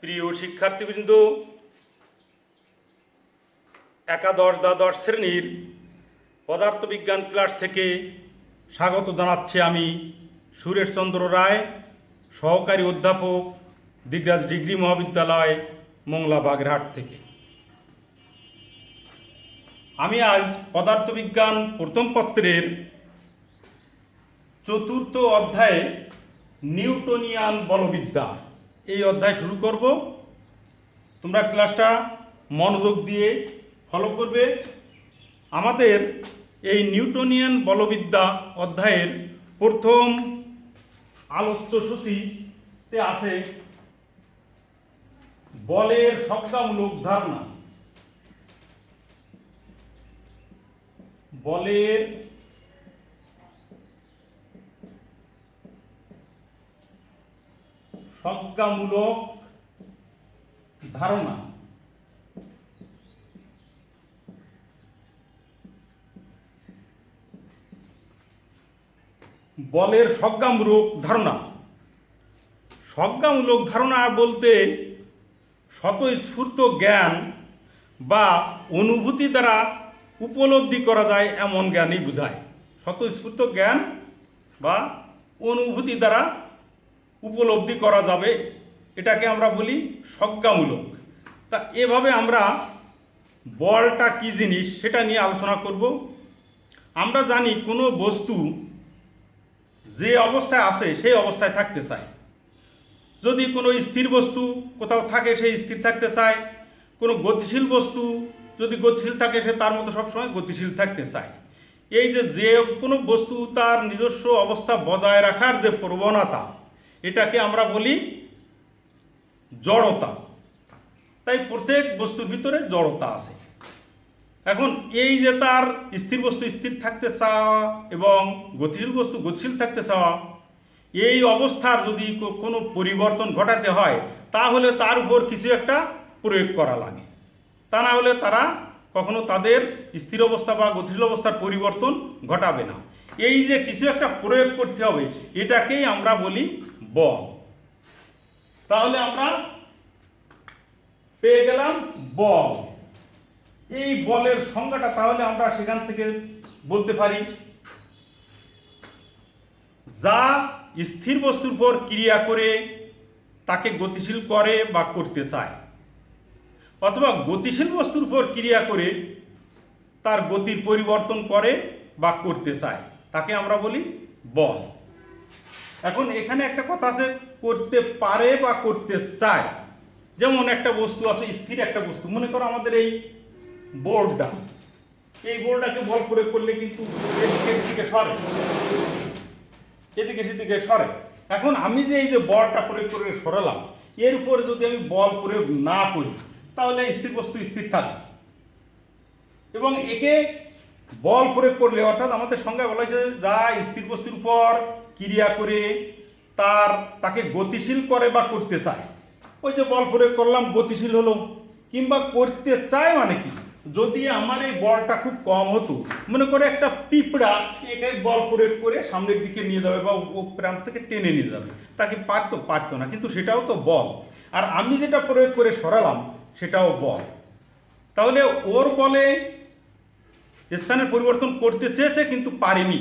প্রিয় শিক্ষার্থীবৃন্দ, একাদশ দ্বাদশ শ্রেণীর পদার্থবিজ্ঞান ক্লাস থেকে স্বাগত জানাচ্ছি আমি সুরেশচন্দ্র রায়, সহকারী অধ্যাপক, দিগরাজ ডিগ্রি মহাবিদ্যালয়, মোংলা বাগেরহাট থেকে। আমি আজ পদার্থবিজ্ঞান প্রথম পত্রের চতুর্থ অধ্যায়ে নিউটনিয়ান বলবিদ্যা এই অধ্যায় শুরু করব। তোমরা ক্লাসটা মনোযোগ দিয়ে ফলো করবে। আমাদের এই নিউটনিয়ান বলবিদ্যা অধ্যায়ের প্রথম আলোচ্য সূচিতে আছে বলের সংজ্ঞামূলক ধারণা। বলের সংজ্ঞামূলক ধারণা। বলের সংজ্ঞামূলক ধারণা। সংজ্ঞামূলক ধারণা বলতে স্বতঃস্ফূর্ত জ্ঞান বা অনুভূতি দ্বারা উপলব্ধি করা যায় এমন জ্ঞানই বোঝায়। স্বতঃস্ফূর্ত জ্ঞান বা অনুভূতি দ্বারা উপলব্ধি করা যাবে, এটাকে আমরা বলি সংজ্ঞামূলক। তা এভাবে আমরা বলটা কী জিনিস সেটা নিয়ে আলোচনা করব। আমরা জানি কোনো বস্তু যে অবস্থায় আছে সেই অবস্থায় থাকতে চায়। যদি কোনো স্থির বস্তু কোথাও থাকে সেই স্থির থাকতে চায়, কোনো গতিশীল বস্তু যদি গতিশীল থাকে সে তার মতো সবসময় গতিশীল থাকতে চায়। এই যে কোনো বস্তু তার নিজস্ব অবস্থা বজায় রাখার যে প্রবণতা, এটাকে আমরা বলি জড়তা। তাই প্রত্যেক বস্তুর ভিতরে জড়তা আছে। এখন এই যে তার স্থির বস্তু স্থির থাকতে চাওয়া এবং গতিশীল বস্তু গতিশীল থাকতে চাওয়া, এই অবস্থার যদি কোনো পরিবর্তন ঘটাতে হয় তাহলে তার উপর কিছু একটা প্রয়োগ করা লাগে। তা না হলে তারা কখনো তাদের স্থির অবস্থা বা গতিশীল অবস্থার পরিবর্তন ঘটাবে না। এই যে কিছু একটা প্রয়োগ করতে হবে, এটাকেই আমরা বলি বল। তাহলে আমরা পেয়ে গেলাম বল। এই বলের সংজ্ঞাটা তাহলে আমরা সেখান থেকে বলতে পারি, যা স্থির বস্তুর উপর ক্রিয়া করে তাকে গতিশীল করে বা করতে চায়, অথবা গতিশীল বস্তুর উপর ক্রিয়া করে তার গতির পরিবর্তন করে বা করতে চায়, তাকে আমরা বলি বল। এখন এখানে একটা কথা আছে, করতে পারে বা করতে চায়। যেমন একটা বস্তু আছে স্থির একটা বস্তু, মনে করো আমাদের এই বোর্ডটা, এই বোর্ডটাকে বল প্রয়োগ করলে কিন্তু এদিকে সরে, এদিকে সেদিকে সরে। এখন আমি যে এই যে বলটা প্রয়োগ করে সরালাম, এর উপরে যদি আমি বল প্রয়োগ না করি তাহলে স্থির বস্তু স্থির থাকবে। এবং একে বল প্রয়োগ করলে, অর্থাৎ আমাদের সংজ্ঞায় বলা হয়েছে যা স্থির বস্তুর উপর ক্রিয়া করে তাকে গতিশীল করে বা করতে চায়। ওই যে বল প্রয়োগ করলাম গতিশীল হলো, কিংবা করতে চায় মানে কি, যদি আমার এই বলটা খুব কম হতো, মনে করে একটা পিঁপড়া একে বল প্রয়োগ করে সামনের দিকে নিয়ে যাবে বা ও প্রান্ত থেকে টেনে নিয়ে যাবে, তাকে পারতো না, কিন্তু সেটাও তো বল। আর আমি যেটা প্রয়োগ করে সরালাম সেটাও বল। তাহলে ওর বলে স্থানের পরিবর্তন করতে চেয়েছে কিন্তু পারিনি,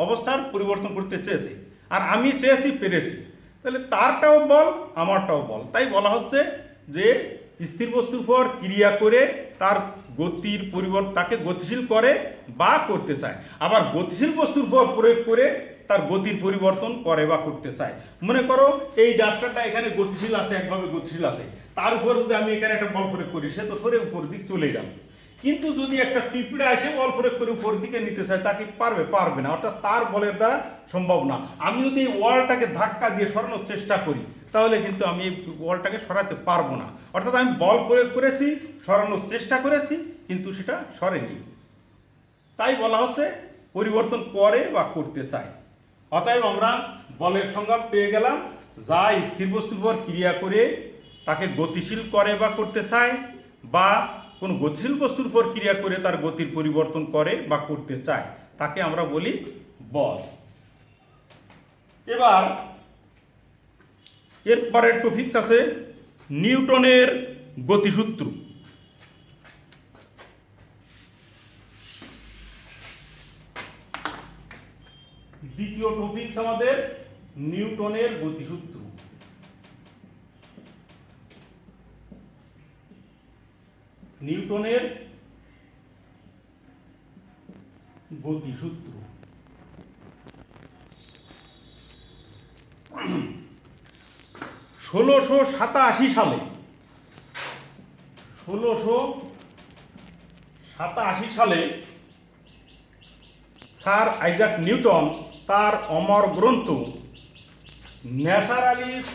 অবস্থার পরিবর্তন করতে চেয়েছে, আর আমি চেয়েছি পেরেছি। তাহলে তারটাও বল, আমারটাও বল। তাই বলা হচ্ছে যে স্থির বস্তুর উপর ক্রিয়া করে তার গতির পরিবর্তন, তাকে গতিশীল করে বা করতে চায়। আবার গতিশীল বস্তুর উপর প্রয়োগ করে তার গতির পরিবর্তন করে বা করতে চায়। মনে করো এই ডাস্টারটা এখানে গতিশীল আছে, একভাবে গতিশীল আছে, তার উপর যদি আমি এখানে একটা বল প্রয়োগ করি সে তো সরে উপর দিক চলে গেল। কিন্তু যদি একটা পিঁপড়া এসে বল প্রয়োগ করে উপর দিকে নিতে চায়, তাকে পারবে না, অর্থাৎ তার বলের দ্বারা সম্ভব না। আমি যদি এই ওয়ালটাকে ধাক্কা দিয়ে সরানোর চেষ্টা করি তাহলে কিন্তু আমি এই ওয়ালটাকে সরাতে পারবো না। অর্থাৎ আমি বল প্রয়োগ করেছি, সরানোর চেষ্টা করেছি, কিন্তু সেটা সরেনি। তাই বলা হচ্ছে পরিবর্তন করে বা করতে চায়। অতএব আমরা বলের সংজ্ঞা পেয়ে গেলাম, যা স্থির বস্তুর উপর ক্রিয়া করে তাকে গতিশীল করে বা করতে চায়, বা কোনো গতিশীল বস্তুর উপর ক্রিয়া করে তার গতির পরিবর্তন করে বা করতে চায়, তাকে আমরা বলি বল। এবার এর পরের টপিকস আছে নিউটনের গতিসূত্র। দ্বিতীয় টপিকস আমাদের নিউটনের গতিসূত্র। নিউটনের গতিসূত্র। 1687 সালে 1687 সালে স্যার আইজাক নিউটন তার অমর গ্রন্থ ন্যাচারালিস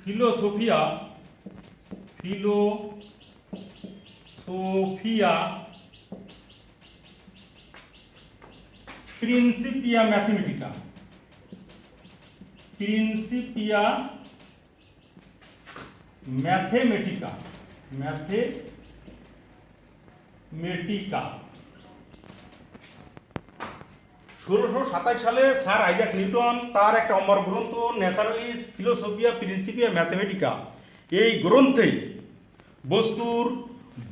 ফিলোসোফিয়া প্রিন্সিপিয়া ম্যাথমেটিকা 1627 সালে স্যার আইজাক নিউটন তার একটা অমর গ্রন্থ ন্যাচারালিস ফিলোসোফিয়া প্রিন্সিপিয়া ম্যাথমেটিকা, এই গ্রন্থে বস্তুর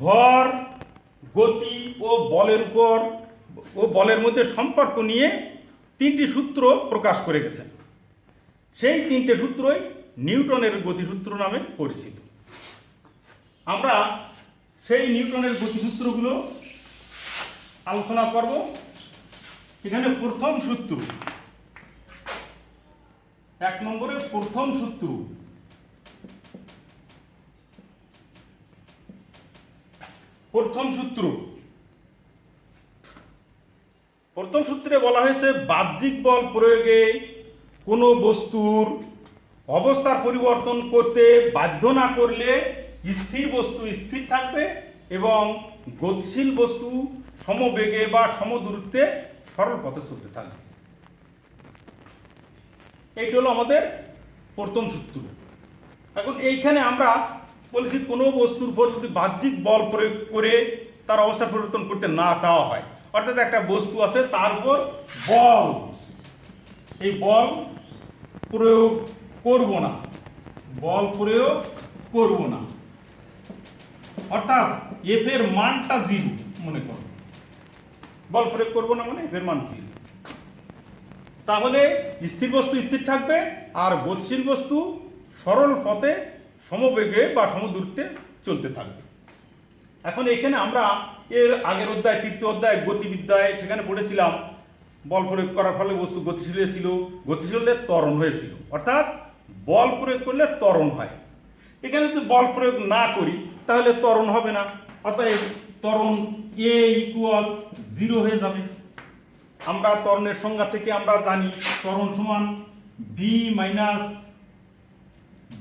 ভর, গতি ও বলের মধ্যে সম্পর্ক নিয়ে 3টি সূত্র প্রকাশ করে গেছেন। সেই 3টে সূত্রই নিউটনের গতিসূত্র নামে পরিচিত। আমরা সেই নিউটনের গতিসূত্রগুলো আলোচনা করব। এখানে প্রথম সূত্র, 1 নম্বরের প্রথম সূত্র, প্রথম সূত্রে বলা হয়েছে বাহ্যিক বল প্রয়োগে কোনো বস্তুর অবস্থার পরিবর্তন করতে বাধ্য না করলে স্থির বস্তু স্থির থাকবে এবং গতিশীল বস্তু সমবেগে বা সমদূরত্বে সরল পথে চলতে থাকবে। এইটা হলো আমাদের প্রথম সূত্র। এখন এইখানে আমরা বলেছি কোনো বস্তুর উপর যদি বাহ্যিক বল প্রয়োগ করে তার অবস্থা পরিবর্তন করতে না চাওয়া হয়, অর্থাৎ একটা বস্তু আছে তার উপর বল, এই বল প্রয়োগ করব না, অর্থাৎ এফ এর মানটা 0 মনে করো, বল প্রয়োগ করব না মানে এফ এর মান 0, তাহলে স্থির বস্তু স্থির থাকবে আর গতিশীল বস্তু সরল পথে সমবেগে বা সমদূরত্বে চলতে থাকবে। এখন এখানে আমরা এর আগের অধ্যায়, 3য় অধ্যায় গতিবিদ্যায় সেখানে পড়েছিলাম বল প্রয়োগ করার ফলে বস্তু গতিশীল হয়েছিল, গতিশীল হলে ত্বরণ হয়েছিল, অর্থাৎ বল প্রয়োগ করলে ত্বরণ হয়। এখানে যদি বল প্রয়োগ না করি তাহলে ত্বরণ হবে না, অতএব ত্বরণ এ ইকুয়াল 0 হয়ে যাবে। আমরা ত্বরণের সংজ্ঞা থেকে আমরা জানি ত্বরণ সমান v minus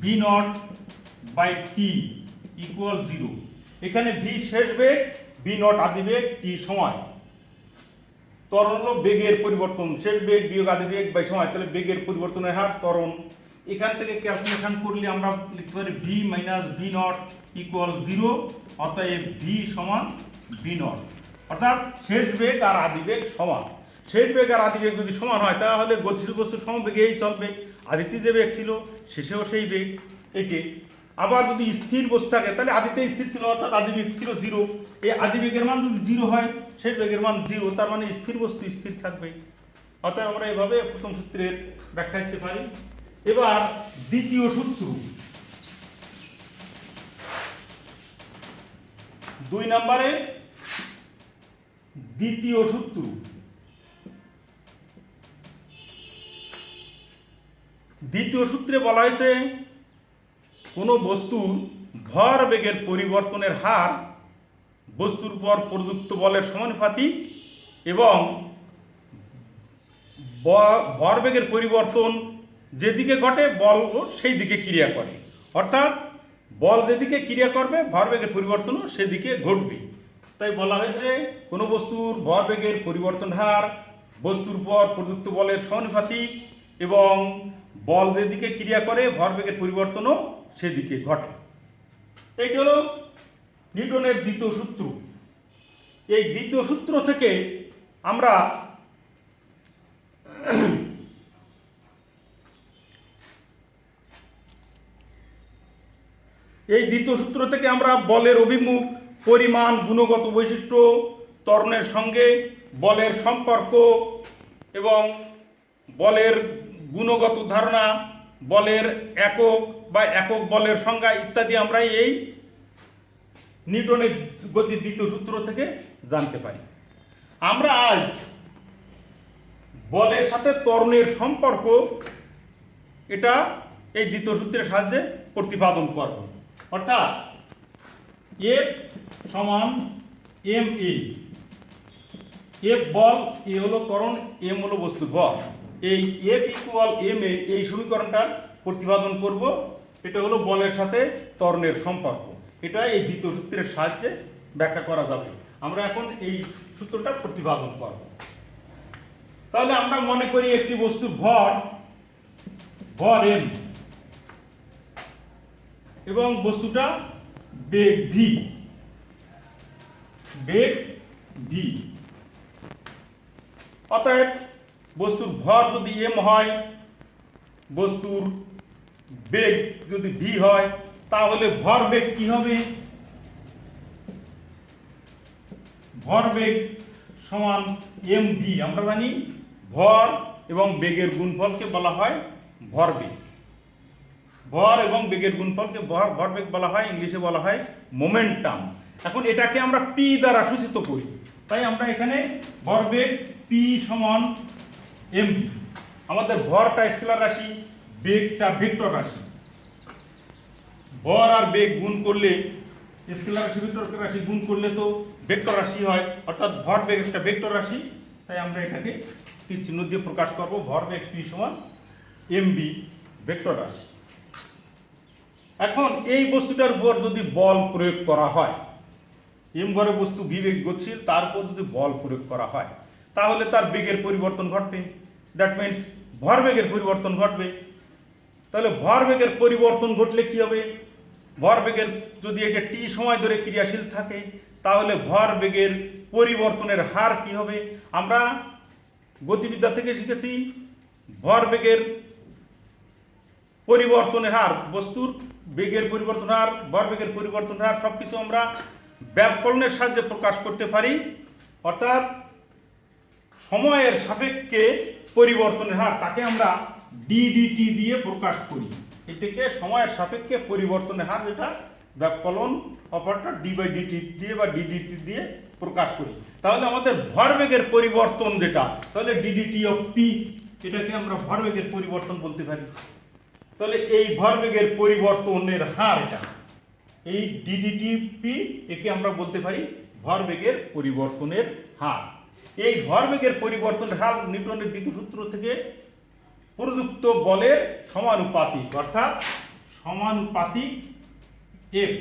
v nought by t equal 0। এখানে ভি শেষ বেগ, ভি নট আদি বেগ, টি সময়। ত্বরণ হলো বেগের পরিবর্তন, শেষ বেগ বিয়োগ আদি বেগ বাই সময়, তাহলে বেগের পরিবর্তনের হার ত্বরণ। এখান থেকে ক্যালকুলেশন করলে আমরা লিখতে পারি V minus v not equal 0, অতএব ভি সমান ভি নট, অর্থাৎ শেষ বেগ আর আদি বেগ সমান। শেষ বেগ আর আদি বেগ যদি সমান হয় তাহলে গতিশীল বস্তু সমবেগেই চলবে, আদিতে যে বেগ ছিল শেষেও সেই বেগ এটি। আবার যদি স্থির বস্তু থাকে তাহলে আদিতে স্থির ছিল অর্থাৎ আদি বেগ ছিল 0, এই আদি বেগের মান যদি 0 হয় শেষ বেগের মান 0, তার মানে স্থির বস্তু স্থির থাকবে। অতএব আমরা এভাবে প্রথম সূত্রের ব্যাখ্যা দিতে পারি। এবার দ্বিতীয় সূত্র, 2 নম্বরে দ্বিতীয় সূত্র। দ্বিতীয় সূত্রে বলা হয়েছে কোনো বস্তুর ভর বেগের পরিবর্তনের হার বস্তুর উপর প্রযুক্ত বলের সমানুপাতিক এবং ভরবেগের পরিবর্তন যেদিকে ঘটে বল সেই দিকে ক্রিয়া করে, অর্থাৎ বল যেদিকে ক্রিয়া করবে ভরবেগের পরিবর্তনও সেদিকে ঘটবে। তাই বলা হয়েছে কোনো বস্তুর ভরবেগের পরিবর্তন হার বস্তুর উপর প্রযুক্ত বলের সমানুপাতিক এবং বল যেদিকে ক্রিয়া করে ভরবেগের পরিবর্তনও সেদিকে ঘটে। এইটা হলো নিউটনের দ্বিতীয় সূত্র। এই দ্বিতীয় সূত্র থেকে আমরা বলের অভিমুখ, পরিমাণ, গুণগত বৈশিষ্ট্য, ত্বরণের সঙ্গে বলের সম্পর্ক এবং বলের গুণগত ধারণা, বলের একক বা একক বলের সংজ্ঞা ইত্যাদি আমরা এই নিউটনের গতির দ্বিতীয় সূত্র থেকে জানতে পারি। আমরা আজ বলের সাথে ত্বরণের সম্পর্ক এটা এই দ্বিতীয় সূত্রের সাহায্যে প্রতিপাদন করব। অর্থাৎ এফ সমান এম এ, এফ বল, এ হলো ত্বরণ, এম হলো বস্তুর ভর। এই এফ ইকুয়াল এম এ এই সমীকরণটার প্রতিপাদন করব। এটা হলো বলের সাথে ত্বরণের সম্পর্ক। এটা এই দ্বিতীয় সূত্রের সাহায্যে ব্যাখ্যা করা যাবে। আমরা এখন এই সূত্রটা প্রতিপাদন করব। তাহলে আমরা মনে করি একটি বস্তুর ভর এম এবং বস্তুটা বেগ ভি, অতএব বস্তুর ভর যদি এম হয়, বস্তুর বেগ যদি ভি হয়, তাহলে ভর বেগ কি হবে? ভর বেগ সমান এম ভি। আমরা জানি ভর এবং বেগের গুণফলকে বলা হয় ভরবেগ। ভর এবং বেগের গুণফলকে ভরবেগ বলা হয়, ইংলিশে বলা হয় মোমেন্টাম। এখন এটাকে আমরা পি দ্বারা সূচিত করি, তাই আমরা এখানে ভরবেগ পি সমান এম ভি। আমাদের ভরটা স্কেলার রাশি, বেগটা ভেক্টর রাশি। ভর আর বেগ গুণ করলে, স্কেলার রাশি ভেক্টর রাশি গুণ করলে তো ভেক্টর রাশি হয়, অর্থাৎ ভর বেগ একটা ভেক্টর রাশি। তাই আমরা এটাকে তীর চিহ্ন দিয়ে প্রকাশ করব, ভর বেগ পি সমান এম বি ভেক্টর রাশি। এখন এই বস্তুটার উপর যদি বল প্রয়োগ করা হয়, এম ভরে বস্তু ভি বেগ গতিশীল, তার উপর যদি বল প্রয়োগ করা হয়, তাহলে তার বেগের পরিবর্তন ঘটবে। দ্যাট মিনস ভরবেগের পরিবর্তন ঘটবে। তাহলে ভরবেগের পরিবর্তন ঘটলে কি হবে? ভরবেগের যদি এটা টি সময় ধরে ক্রিয়াশীল থাকে, তাহলে ভরবেগের পরিবর্তনের হার কি হবে? আমরা গতিবিদ্যা থেকে শিখেছি ভরবেগের পরিবর্তনের হার, বস্তুর বেগের পরিবর্তন হার, ভরবেগের পরিবর্তন হার সবকিছু আমরা ব্যাকরণের সাহায্যে প্রকাশ করতে পারি। অর্থাৎ সময়ের সাপেক্ষে পরিবর্তনের হার, তাকে আমরা ডিডিটি দিয়ে প্রকাশ করি। এটাকে সময়ের সাপেক্ষে পরিবর্তনের হার, যেটা ব্যাকরণ অপারেটর ডি বাই ডিটি দিয়ে বা ডিডিটি দিয়ে প্রকাশ করি। তাহলে আমাদের ভরবেগের পরিবর্তন যেটা, তাহলে ডিডিটি অফ পি, এটাকে আমরা ভরবেগের পরিবর্তন বলতে পারি। তাহলে এই ভরবেগের পরিবর্তনের হার, এটা এই ডিডিটি পি, একে আমরা বলতে পারি ভরবেগের পরিবর্তনের হার। এই ভরবেগের পরিবর্তনের হার নিউটনের দ্বিতীয় সূত্র থেকে প্রযুক্ত বলের সমানুপাতিক, অর্থাৎ সমানুপাতিক এফ।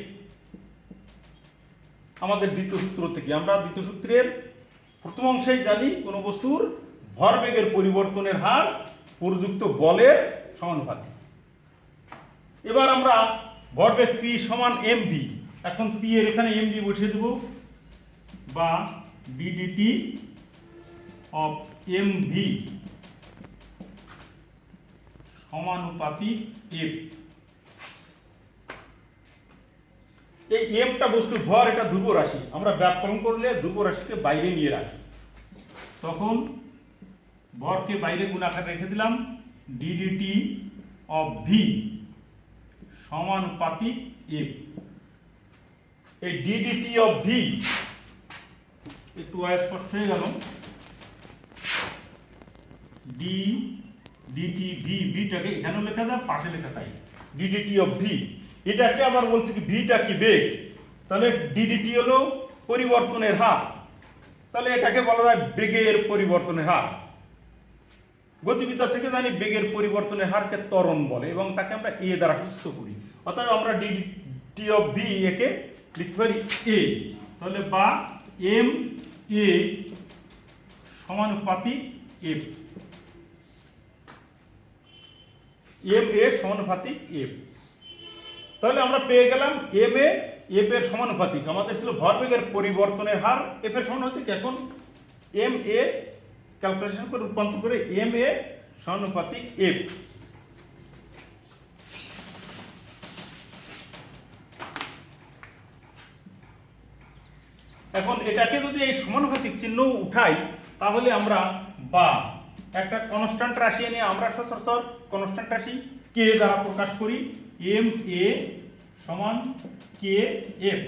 আমাদের দ্বিতীয় সূত্র থেকে আমরা দ্বিতীয় সূত্রের প্রথম অংশেই জানি কোন বস্তুর ভরবেগের পরিবর্তনের হার প্রযুক্ত বলের সমানুপাতিক। এবার আমরা ভরবেগ পি সমান এম ভি, এখন পি এর এখানে এম ভি বসিয়ে দেব, বা ডিডিটি অফ এম ভি সমানুপাতিক এফ। এই এমটা বস্তুর ভর, এটা ধ্রুব রাশি। আমরা ব্যাকরণ করলে ধ্রুব রাশিকে বাইরে নিয়ে রাখি, তখন ভরকে বাইরে গুণাকার রেখে দিলাম, ডিডিটি অফ ভি সমানুপাতিক এফ। এই ডিডিটি অফ ভি একটু অস্পষ্ট হয়ে গেল, ডি ডিটি ভি, ভিটাকে এখানেও লেখা যায়, পাশে লেখা তাই ডিডিটি অফ ভি। এটাকে আবার বলছে কি ভিটা কি বেগ, তাহলে ডিডিটি হলো পরিবর্তনের হার, তাহলে এটাকে বলা যায় বেগের পরিবর্তনের হার। গতিবিদ্যা থেকে জানি বেগের পরিবর্তনের হারকে ত্বরণ বলে এবং তাকে আমরা এ দ্বারা সূচিত করি। অর্থাৎ আমরা ডিডিটি অফ ভি একে লিখতে পারি এ, তাহলে বা এম এ সমানুপাতিক এফ, এম এ সমানুপাতিক এফ। তাহলে আমরা পেয়ে গেলাম এম এ এফ এর সমানুপাতিক, আমাদের ছিল ভরবেগের পরিবর্তনের হার এফ এর সমানুপাতিক, এখন এম এ ক্যালকুলেশন করে রূপান্তর করে এম এ সমানুপাতিক এফ। এখন এটাকে যদি এই সমানুপাতিক চিহ্ন উঠাই তাহলে আমরা বা একটা কনস্ট্যান্ট রাশি এনে আমরা সচরাচর কনস্ট্যান্ট রাশি কে দ্বারা প্রকাশ করি, এম এ সমান কে এফ।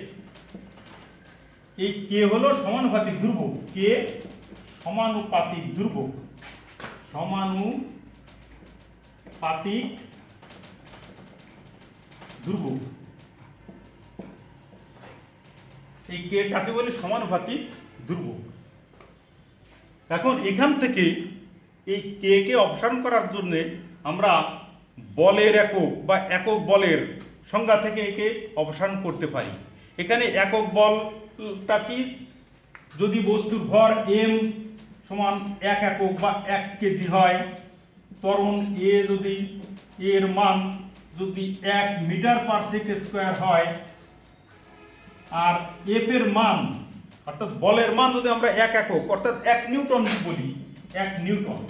এই কে হলো সমানুপাতিক ধ্রুবক, কে সমানুপাতিক ধ্রুবক, সমানুপাতিক ধ্রুবক। এই কেটাকে বলে সমানুপাতিক ধ্রুবক। এখন এখান থেকে এই কে কে অপসারণ করার জন্য আমরা বলের একক বা একক বলের সংজ্ঞা থেকে একে অপসারণ করতে পারি। এখানে একক বলটা কি, যদি বস্তুর ভর এম সমান 1 একক বা 1 কেজি হয়, ত্বরণ এ যদি এর মান যদি 1 মিটার পার সেকেন্ড স্কয়ার হয়, আর এফ এর মান অর্থাৎ বলের মান যদি আমরা 1 একক অর্থাৎ 1 নিউটন বলি, 1 নিউটন,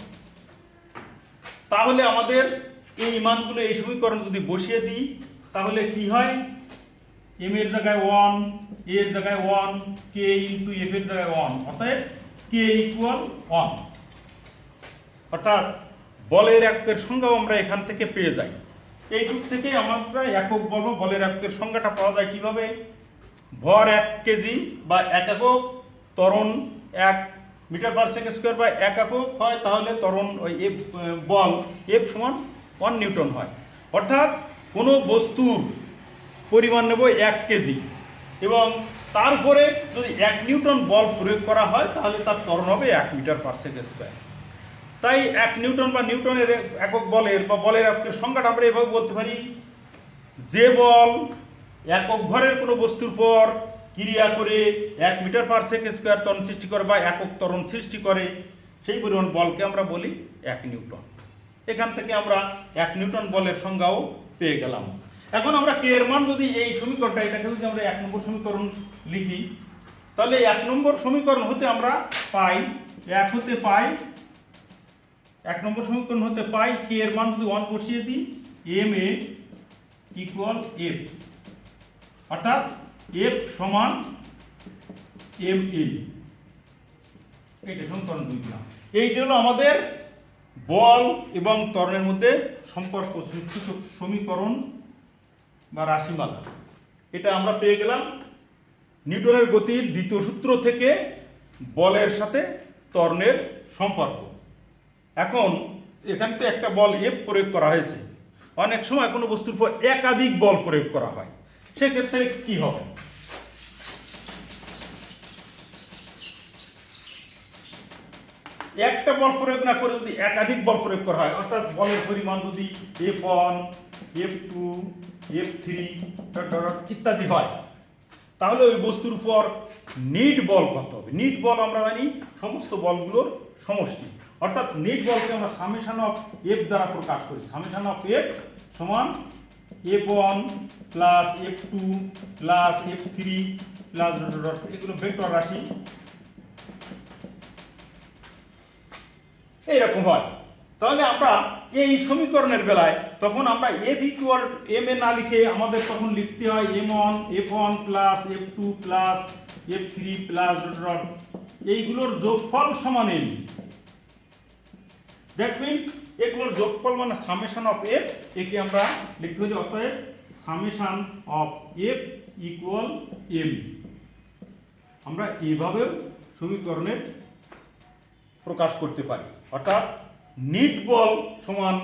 তাহলে আমাদের এই মানগুলো এই সমীকরণ যদি বসিয়ে দিই তাহলে কি হয়, এম এর জায়গায় 1, এ এর জায়গায় 1, কে ইনটু এফ এর জায়গায় 1, অর্থাৎ কে ইকুয়াল 1। অর্থাৎ বলের এককের সংজ্ঞাও আমরা এখান থেকে পেয়ে যাই। এইটুক থেকে আমরা একক বল বা বলের এককের সংজ্ঞাটা পাওয়া যায় কিভাবে, ভর 1 কেজি বা 1 একক, ত্বরণ 1 মিটার পার সেকেন্ড স্কয়ার বা 1 একক হয়, তাহলে ত্বরণ ওই এফ বল এফ সমান 1 নিউটন হয়। অর্থাৎ কোনো বস্তুর পরিমাণ নেব 1 কেজি এবং তারপরে যদি 1 নিউটন বল প্রয়োগ করা হয় তাহলে তার ত্বরণ হবে 1 মিটার পার সেকেন্ড স্কয়ার। তাই 1 নিউটন বা নিউটনের একক বলের বা বলের এককের সংজ্ঞাটা আমরা এভাবে বলতে পারি, যে বল একক ভরের কোনো বস্তুর পর ক্রিয়া করে 1 মিটার পার সেকেন্ড স্কয়ার ত্বরণ সৃষ্টি করে বা একক ত্বরণ সৃষ্টি করে, সেই পরিমাণ বলকে আমরা বলি 1 নিউটন। এখান থেকে আমরা 1 নিউটন বলের সংজ্ঞাও পেয়ে গেলাম। এখন আমরা কে এর মান যদি এই সমীকরণটা, এটাকে যদি আমরা 1 নম্বর সমীকরণ লিখি, তাহলে 1 নম্বর সমীকরণ হতে আমরা পাই 1 হতে পাই 1 নম্বর সমীকরণ হতে পাই কে এর মান যদি 1 বসিয়ে দিই, এম এ ইকুয়াল এফ, অর্থাৎ এফ সমান এম এ। এইটা সমীকরণ 2 দিলাম। এইটা হলো আমাদের বল এবং ত্বরণের মধ্যে সম্পর্ক সূচক সমীকরণ বা রাশিমালা। এটা আমরা পেয়ে গেলাম নিউটনের গতির দ্বিতীয় সূত্র থেকে বলের সাথে ত্বরণের সম্পর্ক। এখন এখান থেকে একটা বল এফ প্রয়োগ করা হয়েছে, অনেক সময় কোনো বস্তুর উপর একাধিক বল প্রয়োগ করা হয়, সেক্ষেত্রে কি হবে, একটা বল প্রয়োগ না করে যদি একাধিক বল প্রয়োগ করা হয়, অর্থাৎ বলের পরিমাণ যদি F1, F2, F3 ইত্যাদি হয়, তাহলে ওই বস্তুর উপর নিট বল কত হবে। নিট বল আমরা জানি সমস্ত বলগুলোর সমষ্টি, অর্থাৎ নিট বলকে আমরা সামেশন অফ এফ দ্বারা প্রকাশ করি। সামেশন অফ এফ সমান F1 plus F2 plus F3 plus এগুলো ভেক্টর রাশি, এইরকম হয়। তাহলে আমরা এই সমীকরণের বেলায় তখন আমরা এফ ইকুয়াল এম এ না লিখে আমাদের তখন লিখতে হয় F1 plus F2 plus F3 plus এইগুলোর যোগফল সমান এম। দ্যাট মিনস এগুলোর যোগফল মানে সামেশন অফ এফ, একে আমরা লিখতে পারি অতএব summation of F equal m. আমরা এইভাবেও সমীকরণের প্রকাশ করতে পারি, অর্থাৎ নিট বল সমান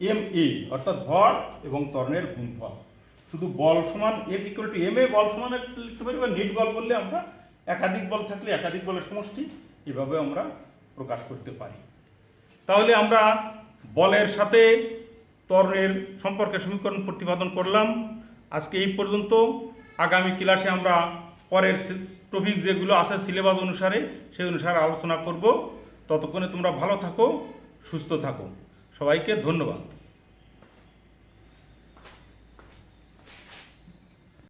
এম এ, অর্থাৎ ভর এবং ত্বরণের গুণফল। শুধু বল সমান F equal to M A, বল সমান লিখতে পারি, বা নিট বল বললে আমরা একাধিক বল থাকলে একাধিক বলের সমষ্টি, এভাবে আমরা প্রকাশ করতে পারি। তাহলে আমরা বলের সাথে ত্বরণের সম্পর্কে সমীকরণ প্রতিপাদন করলাম। আজকে এই পর্যন্ত। আগামী ক্লাসে আমরা পরের টপিক যেগুলো আছে সিলেবাস অনুসারে সেই অনুসারে আলোচনা করব। ততক্ষণে তোমরা ভালো থাকো, সুস্থ থাকো। সবাইকে ধন্যবাদ।